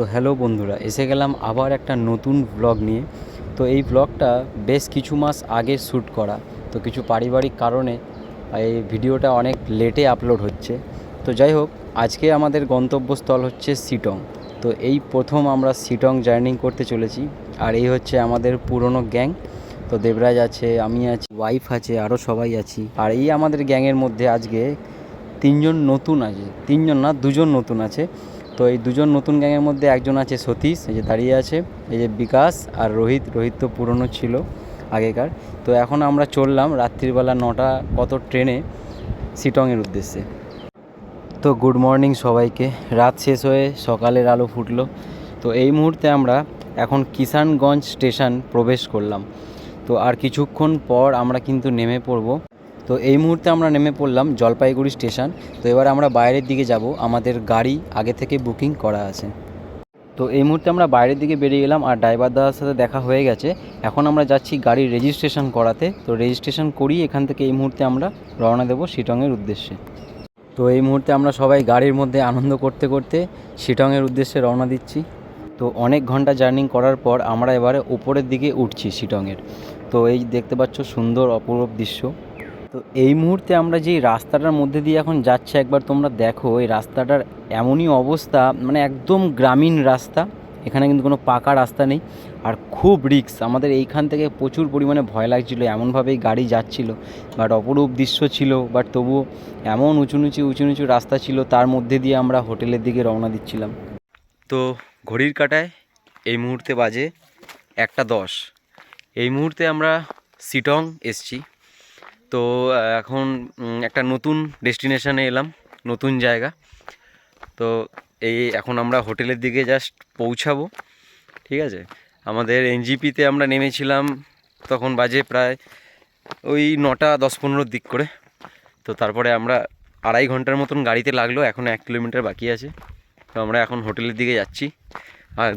তো হ্যালো বন্ধুরা, এসে গেলাম আবার একটা নতুন ব্লগ নিয়ে। তো এই ব্লগটা বেশ কিছু মাস আগে শ্যুট করা, তো কিছু পারিবারিক কারণে এই ভিডিওটা অনেক লেটে আপলোড হচ্ছে। তো যাই হোক, আজকে আমাদের গন্তব্যস্থল হচ্ছে শিটং। তো এই প্রথম আমরা শিটং জার্নি করতে চলেছি। আর এই হচ্ছে আমাদের পুরনো গ্যাং। তো দেবরাজ আছে, আমি আছি, ওয়াইফ আছে, আরও সবাই আছি। আর এই আমাদের গ্যাংয়ের মধ্যে আজকে তিনজন নতুন আছে, তিনজন না দুজন নতুন আছে। তো এই দুজন নতুন গ্যাংয়ের মধ্যে একজন আছে সতীশ, এই যে দাঁড়িয়ে আছে, এই যে বিকাশ আর রোহিত। রোহিত তো পুরনো ছিল আগেকার। তো এখন আমরা চললাম রাত্রিবেলা 9টা কত ট্রেনে শিটংয়ের উদ্দেশ্যে। তো গুড মর্নিং সবাইকে। রাত শেষ হয়ে সকালের আলো ফুটলো। তো এই মুহূর্তে আমরা এখন কিষানগঞ্জ স্টেশন প্রবেশ করলাম। তো আর কিছুক্ষণ পর আমরা কিন্তু নেমে পড়ব। তো এই মুহূর্তে আমরা নেমে পড়লাম জলপাইগুড়ি স্টেশন। তো এবার আমরা বাইরের দিকে যাব, আমাদের গাড়ি আগে থেকে বুকিং করা আছে। তো এই মুহূর্তে আমরা বাইরের দিকে বেরিয়ে গেলাম, আর ড্রাইভার দাদার সাথে দেখা হয়ে গেছে। এখন আমরা যাচ্ছি গাড়ির রেজিস্ট্রেশন করাতে। তো রেজিস্ট্রেশন করিয়ে এখান থেকে এই মুহূর্তে আমরা রওনা দেবো শিটংয়ের উদ্দেশ্যে। তো এই মুহূর্তে আমরা সবাই গাড়ির মধ্যে আনন্দ করতে করতে শিটংয়ের উদ্দেশ্যে রওনা দিচ্ছি। তো অনেক ঘন্টা জার্নি করার পর আমরা এবারে উপরের দিকে উঠছি শিটংয়ের। তো এই দেখতে পাচ্ছ সুন্দর অপরূপ দৃশ্য। তো এই মুহূর্তে আমরা যেই রাস্তাটার মধ্যে দিয়ে এখন যাচ্ছি, একবার তোমরা দেখো এই রাস্তাটার এমনই অবস্থা, মানে একদম গ্রামীণ রাস্তা। এখানে কিন্তু কোনো পাকা রাস্তা নেই, আর খুব রিস্ক। আমাদের এইখান থেকে প্রচুর পরিমাণে ভয় লাগছিলো, এমনভাবেই গাড়ি যাচ্ছিল। বাট অপরূপ দৃশ্য ছিল, বাট তবুও এমন উঁচু নিচু রাস্তা ছিল, তার মধ্যে দিয়ে আমরা হোটেলের দিকে রওনা দিচ্ছিলাম। তো ঘড়ির কাঁটায় এই মুহূর্তে বাজে 1:10। এই মুহূর্তে আমরা শিটং এসছি। তো এখন একটা নতুন ডেস্টিনেশনে এলাম, নতুন জায়গা। তো এই এখন আমরা হোটেলের দিকে জাস্ট পৌঁছাবো, ঠিক আছে। আমাদের এনজিপিতে আমরা নেমেছিলাম, তখন বাজে প্রায় ওই 9টা 10-15 দিক করে। তো তারপরে আমরা 2.5 ঘন্টার মতন গাড়িতে লাগলো, এখন 1 কিলোমিটার বাকি আছে। তো আমরা এখন হোটেলের দিকে যাচ্ছি, আর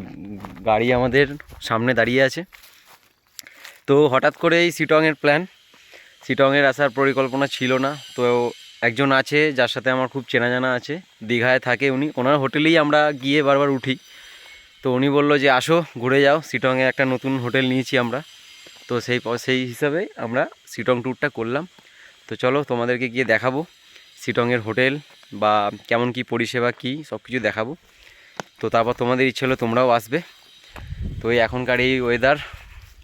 গাড়ি আমাদের সামনে দাঁড়িয়ে আছে। তো হঠাৎ করে এই শিটংয়ের প্ল্যান, শিটংয়ের আসার পরিকল্পনা ছিল না। তো একজন আছে যার সাথে আমার খুব চেনা জানা আছে, দীঘায় থাকে উনি, ওনার হোটেলেই আমরা গিয়ে বারবার উঠি। তো উনি বললো যে আসো ঘুরে যাও, শিটংয়ে একটা নতুন হোটেল নিয়েছি আমরা। তো সেই হিসাবে আমরা শিটং ট্যুরটা করলাম। তো চলো তোমাদেরকে গিয়ে দেখাবো শিটংয়ের হোটেল বা কেমন কি পরিষেবা কি সব কিছু দেখাবো। তো তারপর তোমাদের ইচ্ছে হলো তোমরাও আসবে। তো এই এখনকার এই ওয়েদার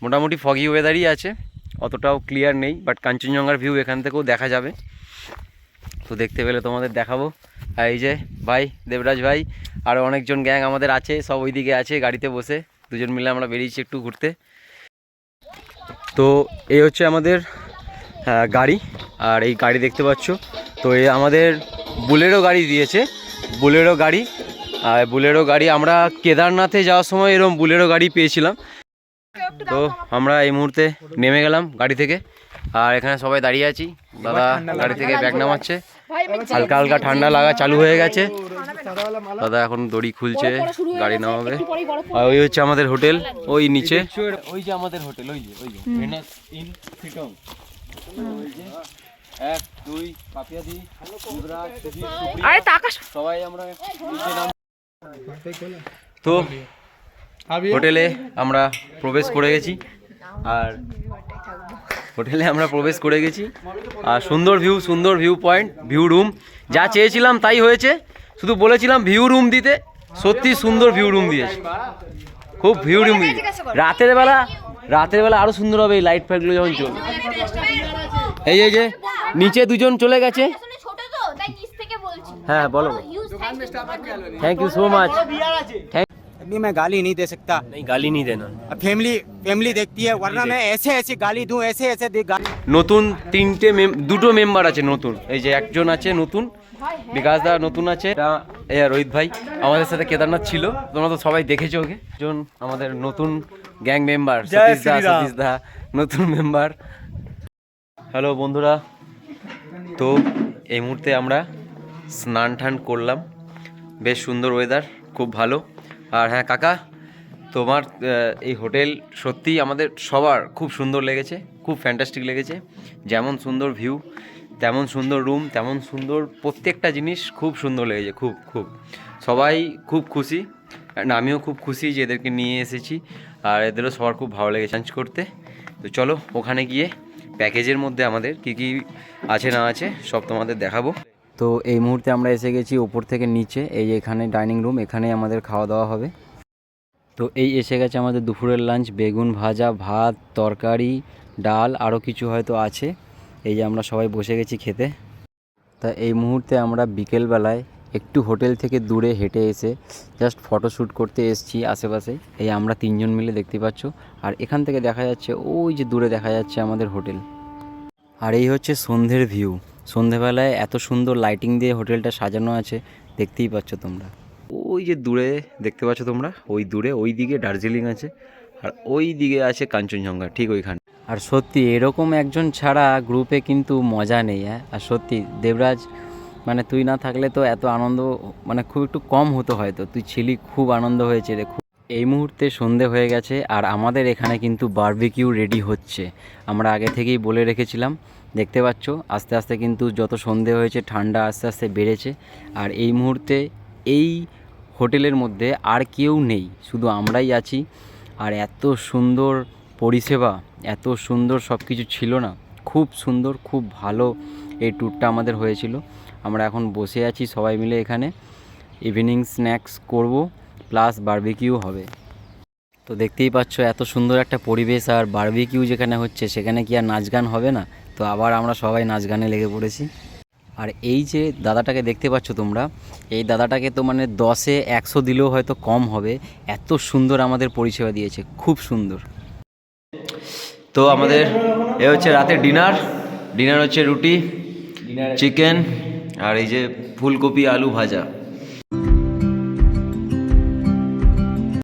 মোটামুটি ফগি ওয়েদারই আছে, অতটাও ক্লিয়ার নেই, বাট কাঞ্চনজঙ্ঘার ভিউ এখান থেকেও দেখা যাবে। তো দেখতে পেলে তোমাদের দেখাবো। আর এই যে ভাই দেবরাজ ভাই, আরও অনেকজন গ্যাং আমাদের আছে, সব ওইদিকে আছে গাড়িতে বসে, দুজন মিলে আমরা বেরিয়েছি একটু ঘুরতে। তো এই হচ্ছে আমাদের গাড়ি, আর এই গাড়ি দেখতে পাচ্ছ। তো এই আমাদের বুলেরো গাড়ি দিয়েছে, বুলেরো গাড়ি। আর বুলেরো গাড়ি আমরা কেদারনাথে যাওয়ার সময় এরকম বুলেরো গাড়ি পেয়েছিলাম। তো আমরা এই মুহূর্তে নেমে গেলাম গাড়ি থেকে, আর এখানে সবাই দাঁড়িয়ে আছি। দাদা গাড়ি থেকে ব্যাগ নামাচ্ছে, হালকা হালকা ঠান্ডা লাগা চালু হয়ে গেছে। দাদা এখন দড়ি খুলছে, গাড়ি নামাবে। আর ওই হচ্ছে আমাদের হোটেল, ওই নিচে ওই যে আমাদের হোটেল, ওই যে ভেনাস ইন শিটং। এক দুই পাপিয়াদি সবাই আমরা নিচে নাম। তো হোটেলে আমরা প্রবেশ করে গেছি, আর আর সুন্দর ভিউ পয়েন্ট, ভিউ রুম যা চেয়েছিলাম তাই হয়েছে। শুধু বলেছিলাম ভিউ রুম দিতে, সত্যি সুন্দর ভিউ রুম দিয়েছে, খুব ভিউ রুম দিয়েছে। রাতের বেলা আরো সুন্দর হবে এই লাইট ফাইটগুলো যখন চলবে। এই যে নিচে দুজন চলে গেছে। হ্যাঁ বলো। Thank you so much. अभी मैं गाली नहीं दे सकता, नहीं गाली नहीं देना, फैमिली देखती है, वरना मैं ऐसे गाली दूं, ऐसे নতুন দুটো মেম্বার আছে নতুন। এই যে একজন আছে নতুন, বিকাশ দা নতুন আছে, রোহিত ভাই আমাদের সাথে কেদারনাথ ছিল, তোমরা তো সবাই দেখেছো ওকে। একজন আমাদের নতুন গ্যাং মেম্বার সতীশ দা নতুন মেম্বার। হ্যালো বন্ধুরা, তো এই মুহূর্তে আমরা স্নান টান করলাম, বেশ সুন্দর ওয়েদার, খুব ভালো। আর হ্যাঁ কাকা, তোমার এই হোটেল সত্যিই আমাদের সবার খুব সুন্দর লেগেছে, খুব ফ্যান্টাস্টিক লেগেছে। যেমন সুন্দর ভিউ, তেমন সুন্দর রুম, তেমন সুন্দর প্রত্যেকটা জিনিস, খুব সুন্দর লেগেছে, খুব সবাই খুব খুশি। অ্যান্ড আমিও খুব খুশি যে এদেরকে নিয়ে এসেছি, আর এদেরও সবার খুব ভালো লেগেছে লাঞ্চ করতে। তো চলো ওখানে গিয়ে প্যাকেজের মধ্যে আমাদের কী কী আছে না আছে সব তোমাদের দেখাবো। তো এই মুহূর্তে আমরা এসে গেছি ওপর থেকে নিচে, এই যে এখানে ডাইনিং রুম, এখানেই আমাদের খাওয়া দাওয়া হবে। তো এই এসে গেছে আমাদের দুপুরের লাঞ্চ, বেগুন ভাজা, ভাত, তরকারি, ডাল, আরও কিছু হয়তো আছে। এই যে আমরা সবাই বসে গেছি খেতে। তা এই মুহূর্তে আমরা বিকেলবেলায় একটু হোটেল থেকে দূরে হেঁটে এসে জাস্ট ফটোশ্যুট করতে এসেছি আশেপাশে। এই আমরা তিনজন মিলে দেখতে পাচ্ছ, আর এখান থেকে দেখা যাচ্ছে ওই যে দূরে দেখা যাচ্ছে আমাদের হোটেল। আর এই হচ্ছে সন্ধ্যের ভিউ। সন্ধ্যেবেলায় এত সুন্দর লাইটিং দিয়ে হোটেলটা সাজানো আছে, দেখতেই পাচ্ছ তোমরা। ওই যে দূরে দেখতে পাচ্ছ তোমরা, ওই দূরে ওই দিকে দার্জিলিং আছে, আর ওই দিকে আছে কাঞ্চনজঙ্ঘা, ঠিক ওইখানে। আর সত্যি এরকম একজন ছাড়া গ্রুপে কিন্তু মজা নেই। হ্যাঁ, আর সত্যি দেবরাজ, মানে তুই না থাকলে তো এত আনন্দ মানে খুব একটু কম হতো হয়তো। তুই ছিলি, খুব আনন্দ হয়েছে রে। এই মুহূর্তে সন্ধে হয়ে গেছে, আর আমাদের এখানে কিন্তু বারবিকিউ রেডি হচ্ছে। আমরা আগে থেকেই বলে রেখেছিলাম। দেখতে পাচ্ছ আস্তে আস্তে কিন্তু যত সন্ধে হয়েছে ঠান্ডা আস্তে আস্তে বেড়েছে। আর এই মুহূর্তে এই হোটেলের মধ্যে আর কেউ নেই, শুধু আমরাই আছি। আর এত সুন্দর পরিষেবা, এত সুন্দর সব কিছু ছিল না, খুব সুন্দর, খুব ভালো এই ট্যুরটা আমাদের হয়েছিল। আমরা এখন বসে আছি সবাই মিলে এখানে, ইভিনিং স্ন্যাক্স করব, প্লাস বারবিকিউ হবে। তো দেখতেই পাচ্ছ এত সুন্দর একটা পরিবেশ, আর বারবিকিউ যেখানে হচ্ছে সেখানে কি আর নাচ গান হবে না? তো আবার আমরা সবাই নাচ গানে লেগে পড়েছি। আর এই যে দাদাটাকে দেখতে পাচ্ছ তোমরা, এই দাদাটাকে তো মানে 10-এ 100 দিলেও হয়তো কম হবে, এত সুন্দর আমাদের পরিষেবা দিয়েছে, খুব সুন্দর। তো আমাদের এ হচ্ছে রাতের ডিনার হচ্ছে রুটি, চিকেন, আর এই যে ফুলকপি আলু ভাজা।